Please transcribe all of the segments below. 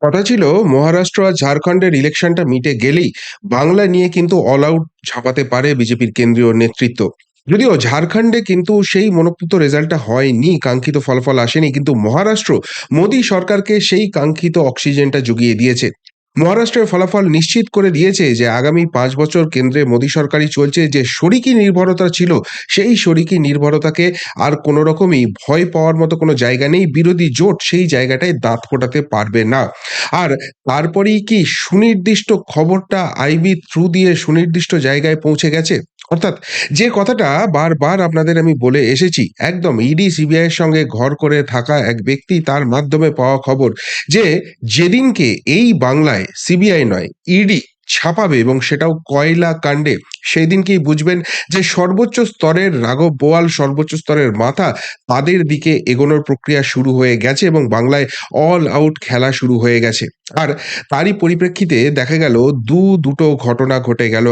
কথা ছিল মহারাষ্ট্র আর ঝাড়খণ্ডের ইলেকশনটা মিটে গেলেই বাংলা নিয়ে কিন্তু অল আউট ঝাঁপাতে পারে বিজেপির কেন্দ্রীয় নেতৃত্ব। যদিও ঝাড়খণ্ডে কিন্তু সেই মনোপুত রেজাল্টটা হয়নি, কাঙ্ক্ষিত ফলাফল আসেনি, কিন্তু মহারাষ্ট্র মোদী সরকারকে সেই কাঙ্ক্ষিত অক্সিজেনটা জুগিয়ে দিয়েছে। মহারাষ্ট্রের ফলাফল নিশ্চিত করে দিয়েছে যে আগামী 5 বছর কেন্দ্রে মোদী সরকারই চলছে। যে শরিকি নির্ভরতা ছিল, সেই শরিকি নির্ভরতাকে আর কোনো রকমই ভয় পাওয়ার মতো কোনো জায়গা নেই। বিরোধী জোট সেই জায়গাটায় দাঁত ফোটাতে পারবে না। আর তারপরেই কি সুনির্দিষ্ট খবরটা আইবি থ্রু দিয়ে সুনির্দিষ্ট জায়গায় পৌঁছে গেছে। অর্থাৎ যে কথাটা বারবার আপনাদের আমি বলে এসেছি, একদম ইডি সিবিআই এর সঙ্গে ঘর করে থাকা এক ব্যক্তি তার মাধ্যমে পাওয়া খবর যে যেদিনকে এই বাংলায় সিবিআই নয়, ইডি ছাপাবে এবং সেটাও কয়লা কাণ্ডে, সেই দিনকেই বুঝবেন যে সর্বোচ্চ স্তরের রাঘব বোয়াল, সর্বোচ্চ স্তরের মাথা, তাদের দিকে এগোনোর প্রক্রিয়া শুরু হয়ে গেছে এবং বাংলায় অল আউট খেলা শুরু হয়ে গেছে। আর তারই পরিপ্রেক্ষিতে দেখা গেল দুটো ঘটনা ঘটে গেল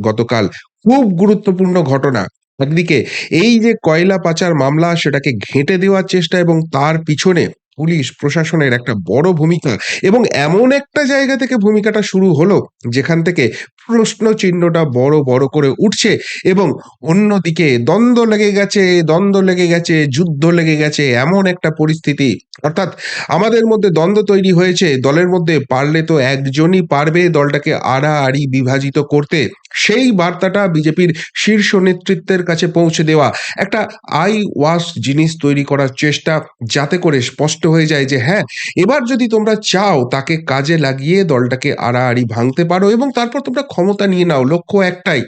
গতকাল। খুব গুরুত্বপূর্ণ ঘটনা। একদিকে এই যে কয়লা পাচার মামলা, সেটাকে ঘেঁটে দেওয়ার চেষ্টা এবং তার পিছনে পুলিশ প্রশাসনের একটা বড় ভূমিকা, এবং এমন একটা জায়গা থেকে ভূমিকাটা শুরু হলো যেখান থেকে প্রশ্ন চিহ্নটা বড় বড় করে উঠছে। এবং অন্যদিকে দ্বন্দ্ব লেগে গেছে, যুদ্ধ লেগে গেছে, এমন একটা পরিস্থিতি। অর্থাৎ আমাদের মধ্যে দ্বন্দ্ব তৈরি হয়েছে, দলের মধ্যে পারলে তো একজনই পারবে দলটাকে আড়াআড়ি বিভাজিত করতে। সেই বার্তাটা বিজেপির শীর্ষ নেতৃত্বের কাছে পৌঁছে দেওয়া, একটা আই ওয়াশ জিনিস তৈরি করার চেষ্টা, যাতে করে স্পষ্ট হয়ে যায় যে হ্যাঁ, এবার যদি তোমরা চাও তাকে কাজে লাগিয়ে দলটাকে আড়াআড়ি ভাঙতে পারো এবং তারপর তোমরা ক্ষমতা নিয়ে নাও। লক্ষ্য একটাই,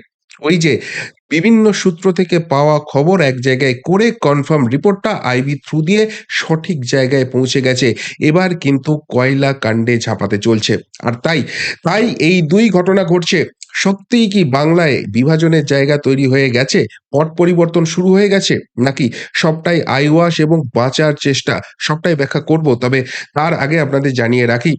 ওই যে বিভিন্ন সূত্র থেকে পাওয়া খবর এক জায়গায় করে কনফার্ম রিপোর্টটা আইবি থ্রু দিয়ে সঠিক জায়গায় পৌঁছে গেছে। এবার কিন্তু কয়লা কাণ্ডে ঝাঁপাতে চলছে। আর তাই তাই এই দুই ঘটনা ঘটছে। সত্যিই কি বাংলায় বিভাজনের জায়গা তৈরি হয়ে গেছে? পট পরিবর্তন শুরু হয়ে গেছে? নাকি সবটাই আইওয়াশ এবং বাঁচার চেষ্টা? সবটাই ব্যাখ্যা করব। তবে তার আগে আপনাদের জানিয়ে রাখি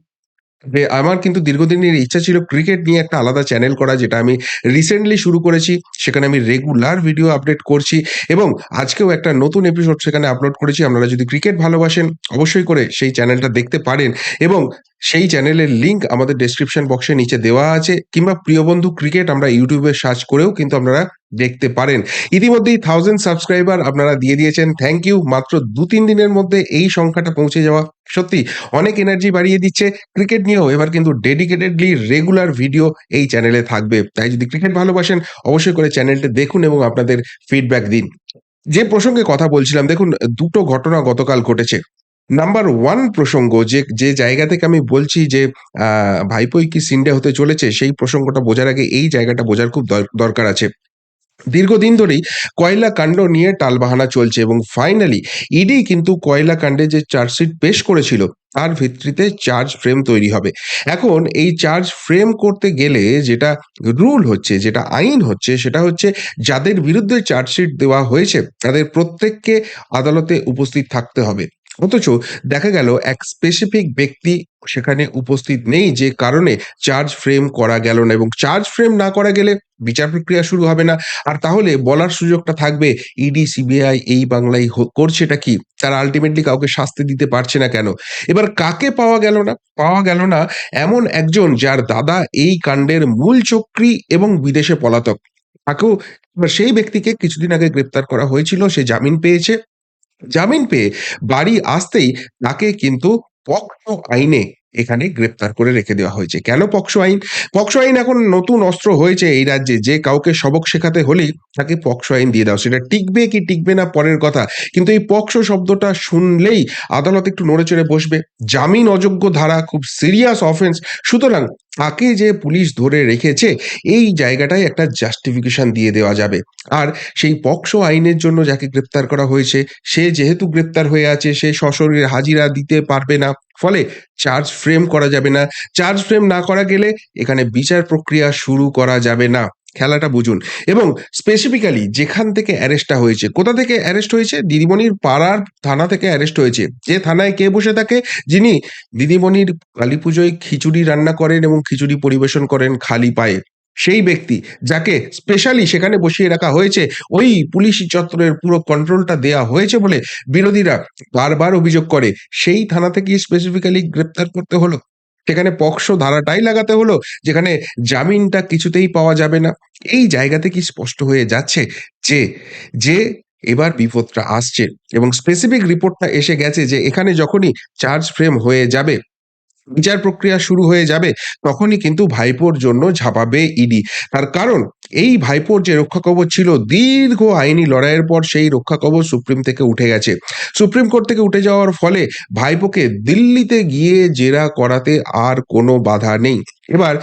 যে আমার কিন্তু দীর্ঘদিনের ইচ্ছা ছিল ক্রিকেট নিয়ে একটা আলাদা চ্যানেল করা, যেটা আমি রিসেন্টলি শুরু করেছি। সেখানে আমি রেগুলার ভিডিও আপডেট করছি এবং আজকেও একটা নতুন এপিসোড সেখানে আপলোড করেছি। আপনারা যদি ক্রিকেট ভালোবাসেন, অবশ্যই করে সেই চ্যানেলটা দেখতে পারেন এবং সেই চ্যানেলের লিঙ্ক আমাদের ডেসক্রিপশন বক্সে নিচে দেওয়া আছে, কিংবা প্রিয় বন্ধু ক্রিকেট আমরা ইউটিউবে সার্চ করেও কিন্তু আপনারা দেখতে পারেন। ইতিমধ্যেই 1000 সাবস্ক্রাইবার আপনারা দিয়ে দিয়েছেন, থ্যাংক ইউ। মাত্র 2-3 দিনের মধ্যে এই সংখ্যাটা পৌঁছে যাওয়া সত্যি অনেক এনার্জি বাড়িয়ে দিচ্ছে। ক্রিকেট নিয়েও এবার কিন্তু ডেডিকেটেডলি রেগুলার ভিডিও এই চ্যানেলে থাকবে। তাই যদি ক্রিকেট ভালোবাসেন, অবশ্যই করে চ্যানেলটা দেখুন এবং আপনাদের ফিডব্যাক দিন। যে প্রসঙ্গে কথা বলছিলাম, দেখুন দুটো ঘটনা গতকাল ঘটেছে। নাম্বার 1 প্রসঙ্গ, যে জায়গা থেকে আমি বলছি যে ভাইপোই কি সিন্ডে হতে চলেছে, সেই প্রসঙ্গটা বোঝার আগে এই জায়গাটা বোঝার খুব দরকার আছে। দীর্ঘদিন ধরেই কয়লা কাণ্ড নিয়ে টালবাহানা চলছে এবং ফাইনালি ইডি কিন্তু কয়লা কাণ্ডে যে চার্জশিট পেশ করেছিল, তার ভিত্তিতে চার্জ ফ্রেম তৈরি হবে। এখন এই চার্জ ফ্রেম করতে গেলে যেটা রুল হচ্ছে, যেটা আইন হচ্ছে, সেটা হচ্ছে যাদের বিরুদ্ধে চার্জশিট দেওয়া হয়েছে তাদের প্রত্যেককে আদালতে উপস্থিত থাকতে হবে। অথচ দেখা গেল এক স্পেসিফিক ব্যক্তি সেখানে উপস্থিত নেই, যে কারণে চার্জ ফ্রেম করা গেল না, এবং চার্জ ফ্রেম না করা গেলে বিচার প্রক্রিয়া শুরু হবে না। আর তাহলে বলার সুযোগটা থাকবে ইডি সিবিআই এই বাংলায় করছেটা কি, তারা আলটিমেটলি কাউকে শাস্তি দিতে পারছে না কেন। এবার কাকে পাওয়া গেল না? পাওয়া গেল না এমন একজন যার দাদা এই কাণ্ডের মূল চক্রী এবং বিদেশে পলাতক। তাকেও, এবার সেই ব্যক্তিকে কিছুদিন আগে গ্রেপ্তার করা হয়েছিল, সে জামিন পেয়েছে। জামিন পেয়ে বাড়ি আসতেই তাকে কিন্তু পকসো আইনে এখানে গ্রেপ্তার করে রেখে দেওয়া হয়েছে। কেন পকসো আইন? পকসো আইন এখন নতুন অস্ত্র হয়েছে এই রাজ্যে, যে কাউকে সবক শেখাতে হলেই তাকে পকসো আইন দিয়ে দাও। সেটা টিকবে কি টিকবে না পরের কথা, কিন্তু এই পকসো শব্দটা শুনলেই আদালত একটু নড়েচড়ে বসবে। জামিন অযোগ্য ধারা, খুব সিরিয়াস অফেন্স। সুতরাং তাকে যে পুলিশ ধরে রেখেছে, এই জায়গাটায় একটা জাস্টিফিকেশন দিয়ে দেওয়া যাবে। আর সেই পকসো আইনের জন্য যাকে গ্রেপ্তার করা হয়েছে, সে যেহেতু গ্রেপ্তার হয়ে আছে, সে সশরীরে হাজিরা দিতে পারবে না, ফলে চার্জ ফ্রেম করা যাবে না। চার্জ ফ্রেম না করা গেলে এখানে বিচার প্রক্রিয়া শুরু করা যাবে না। খেলাটা বুঝুন। এবং স্পেসিফিক্যালি যেখান থেকে অ্যারেস্টটা হয়েছে, কোথা থেকে অ্যারেস্ট হয়েছে? দিদিমণির পাড়ার থানা থেকে অ্যারেস্ট হয়েছে। যে থানায় কে বসে থাকে? যিনি দিদিমণির কালীপুজোয় খিচুড়ি রান্না করেন এবং খিচুড়ি পরিবেশন করেন খালি পায়ে, সেই ব্যক্তি যাকে স্পেশালি সেখানে বসিয়ে রাখা হয়েছে, ওই পুলিশি চত্বরের পুরো কন্ট্রোলটা দেয়া হয়েছে বলে বিরোধীরা বারবার অভিযোগ করে, সেই থানা থেকেই স্পেসিফিক্যালি গ্রেপ্তার করতে হলো। সেখানে পক্সো ধারাটাই লাগাতে হলো, যেখানে জামিনটা কিছুতেই পাওয়া যাবে না। এই জায়গাতে কি স্পষ্ট হয়ে যাচ্ছে যে, যে এবার বিপদটা আসছে এবং স্পেসিফিক রিপোর্টটা এসে গেছে যে এখানে যখনই চার্জ ফ্রেম হয়ে যাবে, বিচার প্রক্রিয়া শুরু হয়ে যাবে, তখনই কিন্তু ভাইপোর জন্য ঝাঁপাবে ইডি। তার কারণ এই ভাইপোর যে রক্ষাকবচ ছিল, দীর্ঘ আইনি লড়াইয়ের পর সেই রক্ষাকবচ সুপ্রিম থেকে উঠে গেছে। সুপ্রিম কোর্ট থেকে উঠে যাওয়ার ফলে ভাইপোকে দিল্লিতে গিয়ে জেরা করাতে আর কোনো বাধা নেই। এবার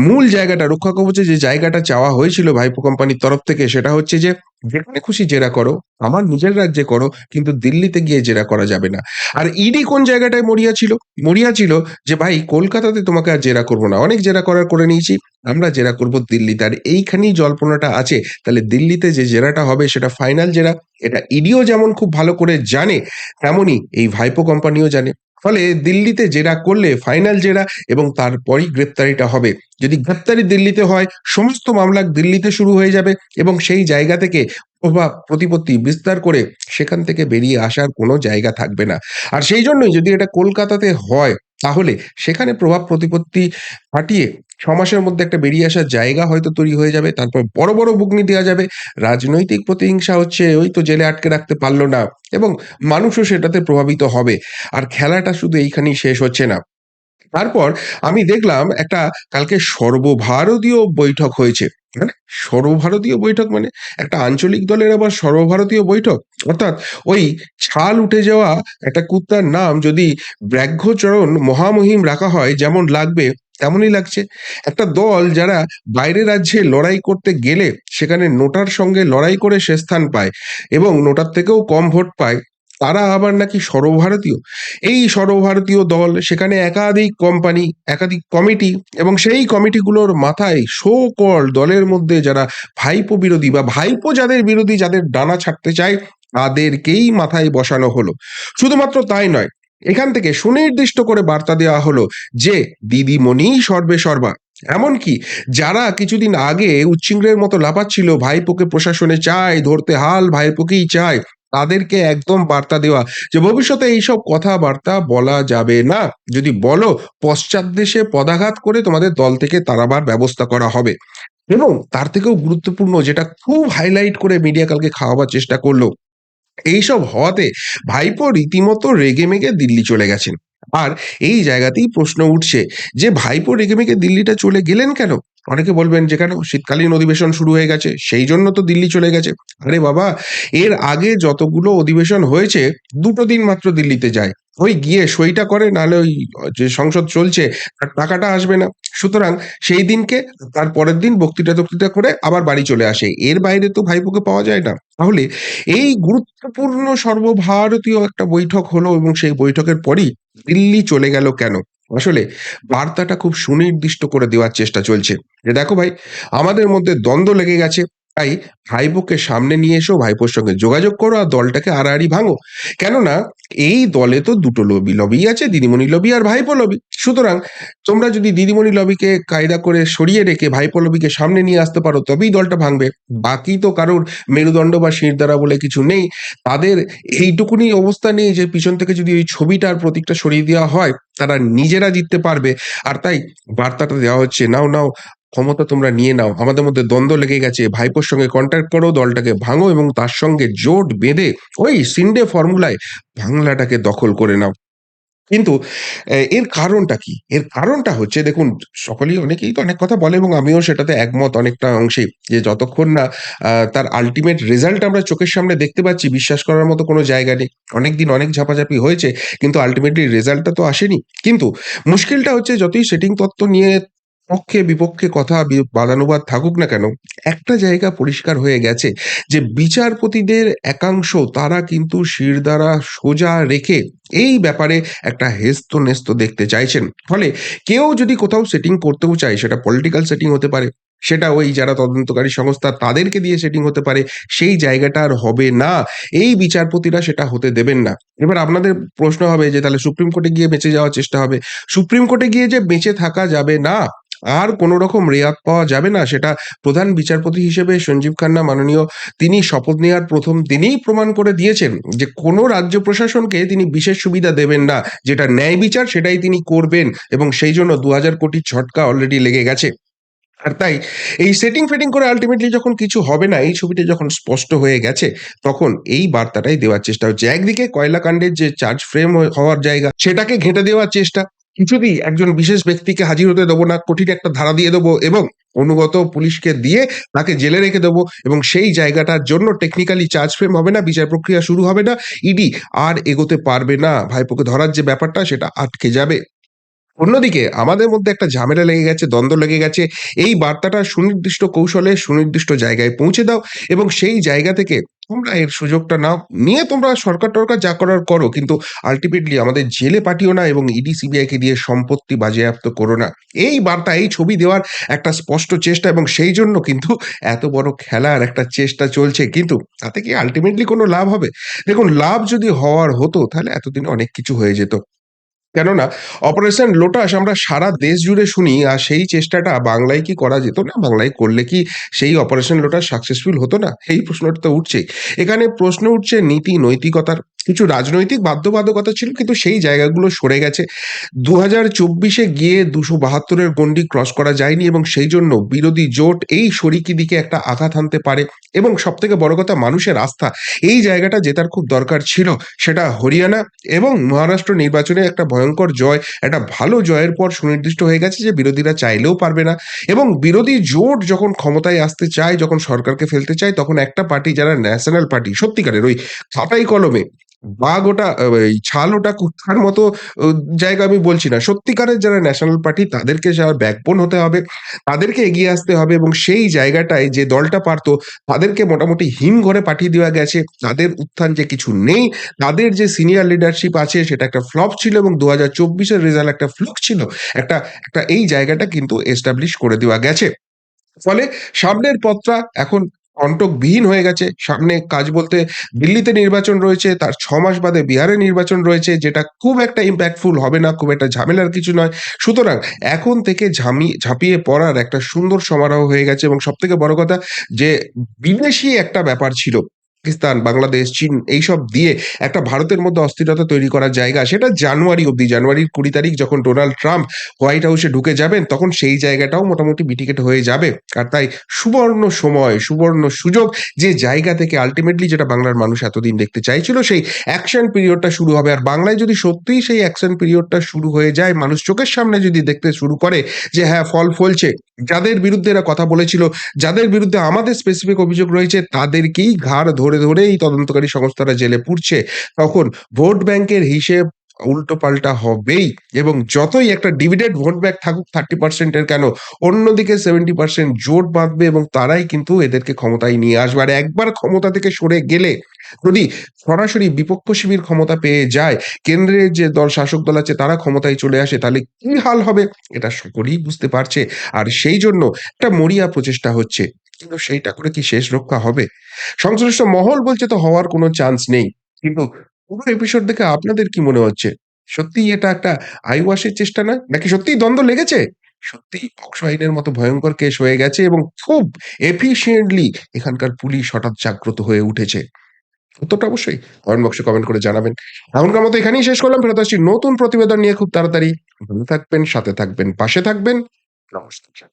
মূল জায়গাটা, রক্ষাকবচে যে জায়গাটা চাওয়া হয়েছিল ভাইপো কোম্পানির তরফ থেকে, সেটা হচ্ছে যে যেখানে খুশি জেরা করো, আমার নিজের রাজ্যে করো, কিন্তু দিল্লিতে গিয়ে জেরা করা যাবে না। আর ইডি কোন জায়গাটায় মরিয়া ছিল? মরিয়া ছিল যে ভাই কলকাতাতে তোমাকে আর জেরা করব না। অনেক জেরা করার করে নিয়েছি। আমরা জেরা করব দিল্লিতে। আর এইখানেই জল্পনাটা আছে। তাহলে দিল্লিতে যে জেরাটা হবে সেটা ফাইনাল জেরা। এটা ইডিও যেমন খুব ভালো করে জানে, তেমনি এই ভাইপো কোম্পানিও জানে। ফলে দিল্লিতে জেরা করলে ফাইনাল জেরা এবং তারপরই গ্রেপ্তারিটা হবে। যদি গ্রেপ্তারি দিল্লিতে হয়, সমস্ত মামলা দিল্লিতে শুরু হয়ে যাবে এবং সেই জায়গা থেকে প্রভাব প্রতিপত্তি বিস্তার করে সেখান থেকে বেরিয়ে আসার কোনো জায়গা থাকবে না। আর সেই জন্যই যদি এটা কলকাতাতে হয়, তাহলে সেখানে প্রভাব প্রতিপত্তি কাটিয়ে ৬ মাসের মধ্যে একটা বেরিয়ে আসার জায়গা হয়তো তৈরি হয়ে যাবে। তারপর বড়, বড় বুকনি দেয়া যাবে। রাজনৈতিক প্রতিহিংসা হচ্ছে ওই তো জেলে আটকে রাখতে পারল না এবং মানুষও সেটাতে প্রভাবিত হবে। আর খেলাটা শুধু এইখানেই শেষ হচ্ছে না। তারপর আমি দেখলাম একটা কালকে সর্বভারতীয় বৈঠক হয়েছে। মানে সর্বভারতীয় বৈঠক মানে একটা আঞ্চলিক দলের আবার সর্বভারতীয় বৈঠক। অর্থাৎ ওই ছাল উঠে যাওয়া একটা কুত্তার নাম যদি ব্যাঘ্রচরণ মহামহিম রাখা হয়, যেমন লাগবে তেমনই লাগছে। একটা দল যারা বাইরের রাজ্যে লড়াই করতে গেলে সেখানে নোটার সঙ্গে লড়াই করে সে স্থান পায় এবং নোটার থেকেও কম ভোট পায়, তারা আবার নাকি সর্বভারতীয়। এই সর্বভারতীয় দল, সেখানে একাধিক কোম্পানি, একাধিক কমিটি এবং সেই কমিটিগুলোর মাথায় সো কল্ড দলের মধ্যে যারা ভাইপো বিরোধী বা ভাইপো যাদের বিরোধী, যাদের ডানা ছাড়তে চায়, তাদেরকেই মাথায় বসানো হলো। শুধুমাত্র তাই নয়, এখান থেকে সুনির্দিষ্ট করে বার্তা দেওয়া হলো যে দিদিমণি সর্বে সর্বা। এমনকি যারা কিছুদিন আগে উচ্চিংড়ের মতো লাফাচ্ছিল ভাইপোকে প্রশাসনে চায়, ধরতে হাল ভাইপোকেই চায়, তাদেরকে একদম বার্তা দেওয়া যে ভবিষ্যতে এইসব কথাবার্তা বলা যাবে না। যদি বলো, পশ্চাৎ দেশে পদাঘাত করে তোমাদের দল থেকে তাড়াবার ব্যবস্থা করা হবে। এবং তার থেকেও গুরুত্বপূর্ণ, যেটা খুব হাইলাইট করে মিডিয়া কালকে খাওয়াবার চেষ্টা করলো, এইসব হওয়াতে ভাইপো রীতিমতো রেগেমেগে দিল্লি চলে গেছেন। আর এই জায়গাতেই প্রশ্ন উঠছে যে ভাইপো রেগেমেগে দিল্লিটা চলে গেলেন কেন? অনেকে বলবেন যে কেন, শীতকালীন অধিবেশন শুরু হয়ে গেছে, সেই জন্য তো দিল্লি চলে গেছে। আরে বাবা, এর আগে যতগুলো অধিবেশন হয়েছে ২ দিন মাত্র দিল্লিতে যায়। ওই গিয়ে সইটা করে, নাহলে ওই যে সংসদ চলছে তার টাকাটা আসবে না। সুতরাং সেই দিনকে, তার পরের দিন বক্তৃতা-টক্তৃতা করে আবার বাড়ি চলে আসে। এর বাইরে তো ভাইপোকে পাওয়া যায় না। তাহলে এই গুরুত্বপূর্ণ সর্বভারতীয় একটা বৈঠক হলো এবং সেই বৈঠকের পরই দিল্লি চলে গেল কেন? আসলে বার্তাটা খুব সুনির্দিষ্ট করে দেওয়ার চেষ্টা চলছে যে দেখো ভাই, আমাদের মধ্যে দ্বন্দ্ব লেগে গেছে, তাই ভাইপোকে সামনে নিয়ে এসো, ভাইপোর সঙ্গে যোগাযোগ করো আর দলটাকে আড়াআড়ি ভাঙো। কেননা এই দলে তো দুটো লবি আছে, দিদিমণি লবি আর ভাইপো লবি। সুতরাং তোমরা যদি দিদিমণি লবিকে কায়দা করে সরিয়ে রেখে ভাইপো লবিকে সামনে নিয়ে আসতে পারো, তবেই দলটা ভাঙবে। বাকি তো কারোর মেরুদণ্ড বা শিরদাঁড়া বলে কিছু নেই। তাদের এইটুকুনি অবস্থা নেই যে পিছন থেকে যদি ওই ছবিটার প্রতীকটা সরিয়ে দেওয়া হয়, তারা নিজেরা জিততে পারবে। আর তাই বার্তাটা দেওয়া হচ্ছে, নাও, নাও, ক্ষমতা তোমরা নিয়ে নাও। আমাদের মধ্যে দ্বন্দ্ব লেগে গেছে। ভাইপোর সঙ্গে কন্ট্যাক্ট করো, দলটাকে ভাঙো এবং তার সঙ্গে জোট বেঁধে ওই শিন্ডে ফর্মুলায় বাংলাটাকে দখল করে নাও। কিন্তু এর কারণটা কি? এর কারণটা হচ্ছে, দেখুন, অনেকেই তো অনেক কথা বলে এবং আমিও সেটাতে একমত অনেকটা অংশেই। যে যতক্ষণ না তার আল্টিমেট রেজাল্ট আমরা চোখের সামনে দেখতে পাচ্ছি, বিশ্বাস করার মতো কোনো জায়গা নেই। অনেকদিন অনেক ঝাপাঝাপি হয়েছে, কিন্তু আল্টিমেটলি রেজাল্টটা তো আসেনি। কিন্তু মুশকিলটা হচ্ছে, যতই সেটিং তত্ত্ব নিয়ে পক্ষে বিপক্ষে কথা বাদানুবাদ থাকুক না কেন, একটা জায়গা পরিষ্কার হয়ে গেছে যে বিচারপতিদের একাংশ তারা কিন্তু শিরদাঁড়া সোজা রেখে এই ব্যাপারে একটা হেস্তনেস্ত দেখতে চাইছেন। ফলে কেউ যদি কোথাও সেটিং করতেও চায়, সেটা পলিটিক্যাল সেটিং হতে পারে, সেটা ওই যারা তদন্তকারী সংস্থা তাদেরকে দিয়ে সেটিং হতে পারে, সেই জায়গাটা আর হবে না। এই বিচারপতিরা সেটা হতে দেবেন না। এবার আপনাদের প্রশ্ন হবে যে তাহলে সুপ্রিম কোর্টে গিয়ে বেঁচে যাওয়ার চেষ্টা হবে। সুপ্রিম কোর্টে গিয়ে যে বেঁচে থাকা যাবে না, আর কোনো রকম রেয়াত পাওয়া যাবে না। সেটা প্রধান বিচারপতি হিসেবে সঞ্জীব খান্না মাননীয় তিনি শপথ নেওয়ার ১ম দিনেই প্রমাণ করে দিয়েছেন যে কোনো রাজ্য প্রশাসনকে তিনি বিশেষ সুবিধা দেবেন না। যেটা ন্যায় বিচার সেটাই তিনি করবেন এবং সেই জন্য ২,০০০ কোটির ঝটকা অলরেডি লেগে গেছে। আর তাই এই সেটিং ফেটিং করে আল্টিমেটলি যখন কিছু হবে না, এই ছবিটা যখন স্পষ্ট হয়ে গেছে, তখন এই বার্তাটাই দেওয়ার চেষ্টা হচ্ছে। একদিকে কয়লা কাণ্ডের যে চার্জ ফ্রেম হওয়ার জায়গা, সেটাকে ঘেঁটে দেওয়ার চেষ্টা। কিছুতেই একজন বিশেষ ব্যক্তিকে হাজির হতে দেবো না, কঠিন একটা ধারা দিয়ে দেবো এবং অনুগত পুলিশকে দিয়ে তাকে জেলে রেখে দেবো এবং সেই জায়গাটার জন্য টেকনিক্যালি চার্জ ফ্রেম হবে না, বিচার প্রক্রিয়া শুরু হবে না, ইডি আর এগোতে পারবে না। ভাইপোকে ধরার যে ব্যাপারটা সেটা আটকে যাবে। অন্যদিকে আমাদের মধ্যে একটা ঝামেলা লেগে গেছে, দ্বন্দ্ব লেগে গেছে। এই বার্তাটা সুনির্দিষ্ট কৌশলে সুনির্দিষ্ট জায়গায় পৌঁছে দাও এবং সেই জায়গা থেকে তোমরা এর সুযোগটা নাও। নিয়ে তোমরা সরকার-টরকার যা করার করো। কিন্তু আল্টিমেটলি আমাদের জেলে পাঠিও না এবং ইডি, সিবিআইকে দিয়ে সম্পত্তি বাজেয়াপ্ত করো না। এই বার্তা, এই ছবি দেওয়ার একটা স্পষ্ট চেষ্টা এবং সেই জন্য কিন্তু এত বড় খেলার একটা চেষ্টা চলছে। কিন্তু তাতে কি আল্টিমেটলি কোনো লাভ হবে? দেখুন, লাভ যদি হওয়ার হতো তাহলে এতদিনে অনেক কিছু হয়ে যেত। কেননা অপারেশন লোটাস আমরা সারা দেশ জুড়ে শুনি আর সেই চেষ্টাটা বাংলায় কি করা যেত না? বাংলায় করলে কি সেই অপারেশন লোটাস সাকসেসফুল হতো না? এই প্রশ্নটা তো উঠছেই। এখানে প্রশ্ন উঠছে নীতি নৈতিকতার। কিছু রাজনৈতিক বাধ্যবাধকতা ছিল কিন্তু সেই জায়গাগুলো সরে গেছে। ২০২৪ এ গিয়ে ২৭২ এর গণ্ডি ক্রস করা যায়নি এবং সেই জন্য বিরোধী জোট এই শরিকি দিকে একটা আঘাত হানতে পারে এবং সবথেকে বড় কথা মানুষের আস্থা। এই জায়গাটা জেতার খুব দরকার ছিল। সেটা হরিয়ানা এবং মহারাষ্ট্র নির্বাচনে একটা ভয়ঙ্কর জয়, একটা ভালো জয়ের পর সুনির্দিষ্ট হয়ে গেছে যে বিরোধীরা চাইলেও পারবে না এবং বিরোধী জোট যখন ক্ষমতায় আসতে চায়, যখন সরকারকে ফেলতে চায়, তখন একটা পার্টি যারা ন্যাশনাল পার্টি সত্যিকারের ওই খাতায় কলমে বাঘ ওটা এই ছাল ওটা কুত্থার মতো ও জায়গা আমি বলছি না। সত্যিকারের যারা ন্যাশনাল পার্টি তাদেরকে যারা ব্যাকবোন হতে হবে, তাদেরকে এগিয়ে আসতে হবে এবং সেই জায়গাটায় যে দলটা পারত তাদেরকে মোটামুটি হিমঘরে পাঠিয়ে দেওয়া গেছে। তাদের উত্থান যে কিছু নেই, তাদের যে সিনিয়র লিডারশিপ আছে সেটা একটা ফ্লপ ছিল এবং ২০২৪ এর রেজাল্ট একটা ফ্লুক ছিল। একটা একটা এই জায়গাটা কিন্তু এস্টাবলিশ করে দেওয়া গেছে। ফলে সামনের পথটা এখন কণ্টকবিহীন হয়ে গেছে। সামনে কাজ বলতে দিল্লিতে নির্বাচন রয়েছে, তার ৬ মাস বাদে বিহারে নির্বাচন রয়েছে, যেটা খুব একটা ইমপ্যাক্টফুল হবে না, খুব একটা ঝামেলার কিছু নয়। সুতরাং এখন থেকে ঝাঁপিয়ে পড়ার একটা সুন্দর সমারোহ হয়ে গেছে এবং সবথেকে বড় কথা যে বিদেশী একটা ব্যাপার ছিল। পাকিস্তান, বাংলাদেশ, চীন এইসব দিয়ে একটা ভারতের মধ্যে অস্থিরতা তৈরি করার জায়গা, সেটা জানুয়ারি অব্দি। জানুয়ারির ২০ তারিখ যখন ডোনাল্ড ট্রাম্প হোয়াইট হাউসে ঢুকে যাবেন তখন সেই জায়গাটাও মোটামুটি মিটিগেট হয়ে যাবে। আর তাই সুবর্ণ সময়, সুবর্ণ সুযোগ যে জায়গা থেকে আল্টিমেটলি যেটা বাংলার মানুষ এতদিন দেখতে চাইছিল সেই অ্যাকশন পিরিয়ডটা শুরু হবে। আর বাংলায় যদি সত্যিই সেই অ্যাকশন পিরিয়ডটা শুরু হয়ে যায়, মানুষ চোখের সামনে যদি দেখতে শুরু করে যে হ্যাঁ, ফল ফলছে। যাদের বিরুদ্ধে এরা কথা বলেছিল, যাদের বিরুদ্ধে আমাদের স্পেসিফিক অভিযোগ রয়েছে তাদেরকেই ঘাড় ধরে এই তদন্তকারী সংস্থারা জেলে পুরছে। তখন ভোট ব্যাংকের হিসেব উল্টোপাল্টা হবেই এবং যতই একটা ডিভিডেন্ড ভোট ব্যাক থাকুক 30% এর কেন, অন্যদিকে 70% জোট বাঁধবে এবং তারাই কিন্তু এদেরকে ক্ষমতায় নিয়ে আসবে। আর একবার ক্ষমতা থেকে সরে গেলে যদি সরাসরি বিপক্ষ শিবির ক্ষমতা পেয়ে যায়, কেন্দ্রের যে দল শাসক দল আছে তারা ক্ষমতায় চলে আসে, তাহলে কি হাল হবে এটা সকলেই বুঝতে পারছে। আর সেই জন্য একটা মরিয়া প্রচেষ্টা হচ্ছে। কিন্তু সেইটা করে কি শেষ রক্ষা হবে? সংশ্লিষ্ট মহল বলছে তো হওয়ার কোনো চান্স নেই। কিন্তু পুরো এপিসোড দেখে আপনাদের কি মনে হচ্ছে? সত্যিই এটা একটা আইওয়াশের চেষ্টা নয়? নাকি সত্যিই দ্বন্দ্ব লেগেছে? সত্যিই পকসো আইনের মতো ভয়ঙ্কর কেস হয়ে গেছে এবং খুব এফিশিয়েন্টলি এখানকার পুলিশ হঠাৎ জাগ্রত হয়ে উঠেছে? উত্তরটা অবশ্যই কমেন্ট বক্সে কমেন্ট করে জানাবেন। এখনকার মতো এখানেই শেষ করলাম। ফেরত আসছি নতুন প্রতিবেদন নিয়ে খুব তাড়াতাড়ি। ভালো থাকবেন, সাথে থাকবেন, পাশে থাকবেন। নমস্কার।